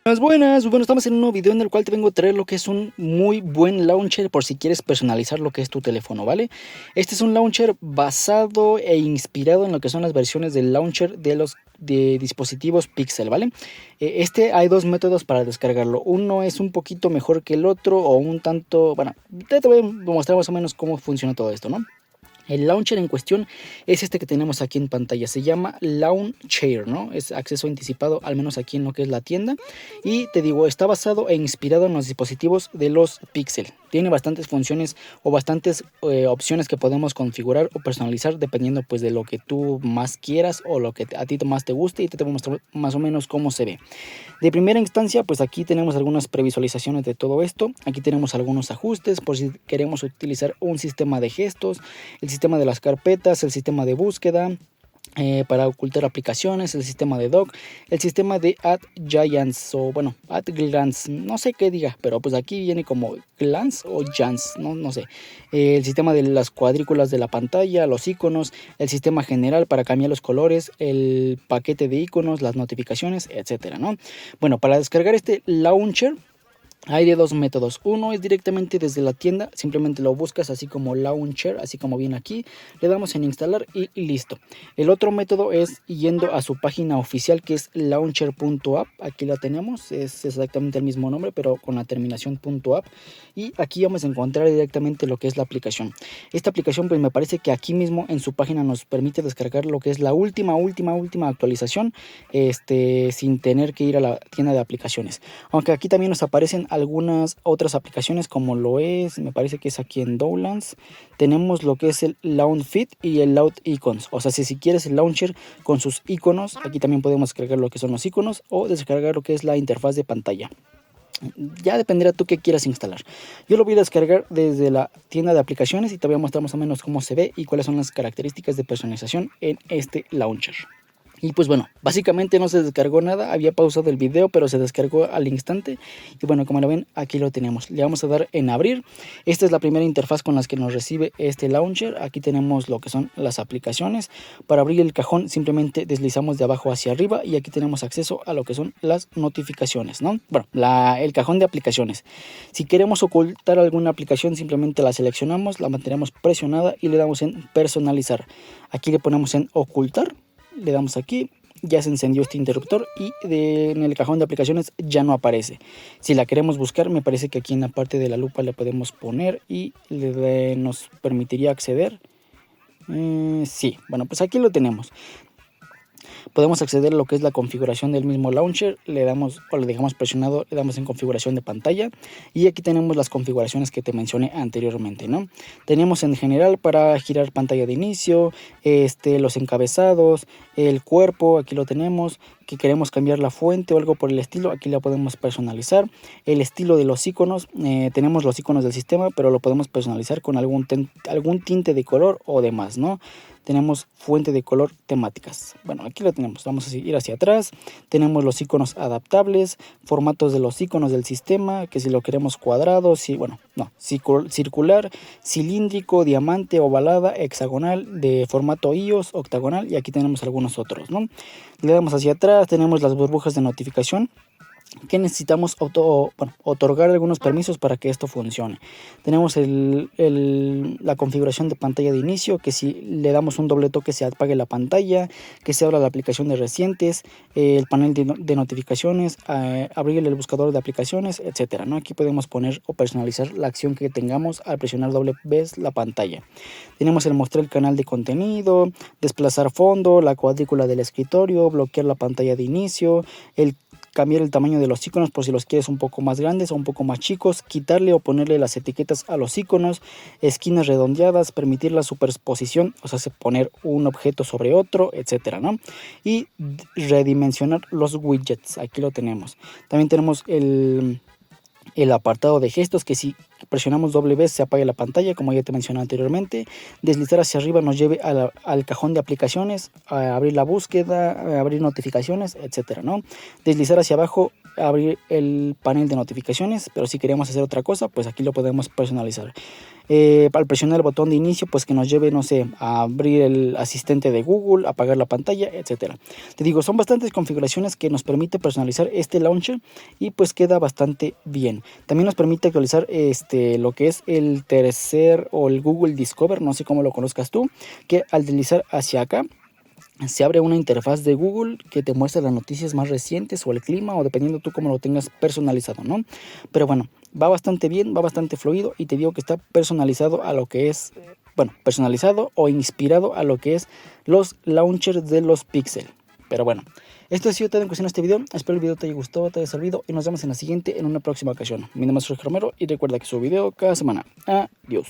Buenas, bueno, estamos en un nuevo video en el cual te vengo a traer lo que es un muy buen launcher por si quieres personalizar lo que es tu teléfono, ¿vale? Este es un launcher basado e inspirado en lo que son las versiones del launcher de los dispositivos Pixel, ¿vale? Hay dos métodos para descargarlo. Uno es un poquito mejor que el otro o un tanto, bueno, te voy a mostrar más o menos cómo funciona todo esto, ¿no? El launcher en cuestión es este que tenemos aquí en pantalla, se llama Launcher, ¿no? Es acceso anticipado, al menos aquí en lo que es la tienda. Y te digo, está basado e inspirado en los dispositivos de los Pixel. Tiene bastantes funciones o bastantes opciones que podemos configurar o personalizar dependiendo pues de lo que tú más quieras o lo que a ti más te guste, y te voy a mostrar más o menos cómo se ve. De primera instancia, pues aquí tenemos algunas previsualizaciones de todo esto. Aquí tenemos algunos ajustes por si queremos utilizar un sistema de gestos, el sistema de las carpetas, el sistema de búsqueda, para ocultar aplicaciones, el sistema de dock, el sistema de Add Giants o bueno, Add Glance, no sé qué diga, pero pues aquí viene como Glance o Giants, no sé. El sistema de las cuadrículas de la pantalla, los iconos, el sistema general para cambiar los colores, el paquete de iconos, las notificaciones, etcétera, ¿no? Bueno, para descargar este launcher hay de dos métodos. Uno es directamente desde la tienda, simplemente lo buscas así como Launcher, así como viene aquí, le damos en instalar y listo. El otro método es yendo a su página oficial, que es launcher.app. Aquí la tenemos, es exactamente el mismo nombre pero con la terminación .app, y aquí vamos a encontrar directamente lo que es la aplicación. Esta aplicación pues me parece que aquí mismo en su página nos permite descargar lo que es la última actualización, sin tener que ir a la tienda de aplicaciones. Aunque aquí también nos aparecen algunas otras aplicaciones, como lo es, me parece que es aquí en Downlands, tenemos lo que es el Launch Fit y el Launch Icons. O sea, si quieres el launcher con sus iconos, aquí también podemos descargar lo que son los iconos o descargar lo que es la interfaz de pantalla. Ya dependerá tú qué quieras instalar. Yo lo voy a descargar desde la tienda de aplicaciones y te voy a mostrar más o menos cómo se ve y cuáles son las características de personalización en este launcher. Y pues bueno, básicamente no se descargó nada, había pausado el video pero se descargó al instante. Y bueno, como lo ven, aquí lo tenemos. Le vamos a dar en abrir. Esta es la primera interfaz con la que nos recibe este launcher. Aquí tenemos lo que son las aplicaciones. Para abrir el cajón simplemente deslizamos de abajo hacia arriba y aquí tenemos acceso a lo que son las notificaciones, ¿no? Bueno, el cajón de aplicaciones. Si queremos ocultar alguna aplicación, simplemente la seleccionamos, la mantenemos presionada y le damos en personalizar. Aquí le ponemos en ocultar. Le damos aquí, ya se encendió este interruptor y en el cajón de aplicaciones ya no aparece. Si la queremos buscar, me parece que aquí en la parte de la lupa le podemos poner y nos permitiría acceder. Sí, bueno, pues aquí lo tenemos. Podemos acceder a lo que es la configuración del mismo launcher, le damos o le dejamos presionado, le damos en configuración de pantalla y aquí tenemos las configuraciones que te mencioné anteriormente, ¿no? Tenemos en general para girar pantalla de inicio, los encabezados, el cuerpo, aquí lo tenemos, que queremos cambiar la fuente o algo por el estilo, aquí la podemos personalizar. El estilo de los iconos, tenemos los iconos del sistema, pero lo podemos personalizar con algún tinte de color o demás, ¿no? Tenemos fuente de color temáticas. Bueno, aquí lo tenemos. Vamos a ir hacia atrás. Tenemos los iconos adaptables, formatos de los iconos del sistema, que si lo queremos cuadrado, circular, cilíndrico, diamante, ovalada, hexagonal, de formato iOS, octagonal, y aquí tenemos algunos otros, ¿no? Le damos hacia atrás, tenemos las burbujas de notificación, que necesitamos otorgar algunos permisos para que esto funcione. Tenemos la configuración de pantalla de inicio, que si le damos un doble toque se apague la pantalla, que se abra la aplicación de recientes, el panel de notificaciones, abrir el buscador de aplicaciones, etcétera, ¿no? Aquí podemos poner o personalizar la acción que tengamos al presionar doble vez la pantalla. Tenemos el mostrar el canal de contenido, desplazar fondo, la cuadrícula del escritorio, bloquear la pantalla de inicio, cambiar el tamaño de los iconos por si los quieres un poco más grandes o un poco más chicos, quitarle o ponerle las etiquetas a los iconos, esquinas redondeadas, permitir la superposición, o sea, poner un objeto sobre otro, etcétera, ¿no? Y redimensionar los widgets, aquí lo tenemos. También tenemos el apartado de gestos, que si presionamos doble vez se apaga la pantalla, como ya te mencioné anteriormente. Deslizar hacia arriba nos lleve al cajón de aplicaciones, a abrir la búsqueda, a abrir notificaciones, etcétera, ¿no? Deslizar hacia abajo, abrir el panel de notificaciones, pero si queremos hacer otra cosa, pues aquí lo podemos personalizar. Al presionar el botón de inicio, pues que nos lleve, no sé, a abrir el asistente de Google, apagar la pantalla, etcétera. Te digo, son bastantes configuraciones que nos permite personalizar este launcher y pues queda bastante bien. También nos permite actualizar lo que es el tercer o el Google Discover, no sé cómo lo conozcas tú, que al deslizar hacia acá se abre una interfaz de Google que te muestra las noticias más recientes o el clima, o dependiendo tú cómo lo tengas personalizado, ¿no? Pero bueno, va bastante bien, va bastante fluido, y te digo que está personalizado a lo que es, bueno, personalizado o inspirado a lo que es los launchers de los Pixel. Pero bueno, esto ha sido todo en cuestión de este video. Espero el video te haya gustado, te haya servido, y nos vemos en la siguiente, en una próxima ocasión. Mi nombre es Jorge Romero y recuerda que subo video cada semana. Adiós.